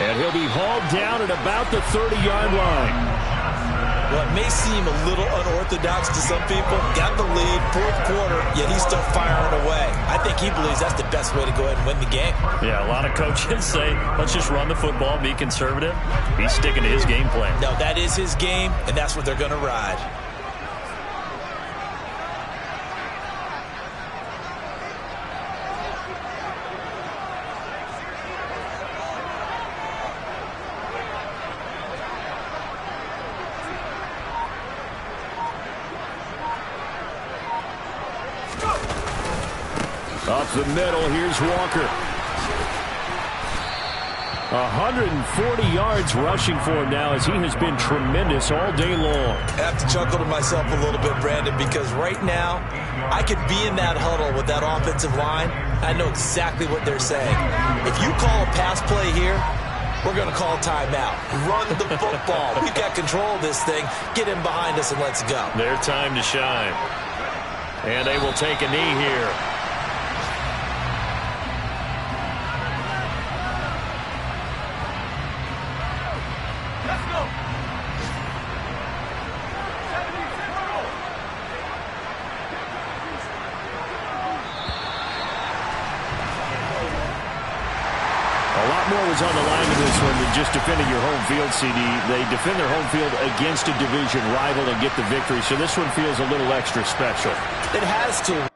Speaker 2: And he'll be hauled down at about the 30-yard line.
Speaker 3: Well, it may seem a little unorthodox to some people. Got the lead, 4th quarter, yet he's still firing away. I think he believes that's the best way to go ahead and win the game.
Speaker 2: Yeah, a lot of coaches say, let's just run the football, be conservative. He's sticking to his game plan.
Speaker 3: No, that is his game, and that's what they're going to ride.
Speaker 1: Up the middle, here's Walker. 140 yards rushing for him now as he has been tremendous all day long.
Speaker 3: I have to chuckle to myself a little bit, Brandon, because right now I could be in that huddle with that offensive line. I know exactly what they're saying. If you call a pass play here, we're going to call timeout. Run the football. We've got control of this thing. Get in behind us and let's go.
Speaker 2: Their time to shine. And they will take a knee here.
Speaker 1: On the line of this one than just defending your home field, CD. They defend their home field against a division rival and get the victory, so this one feels a little extra special.
Speaker 3: It has to.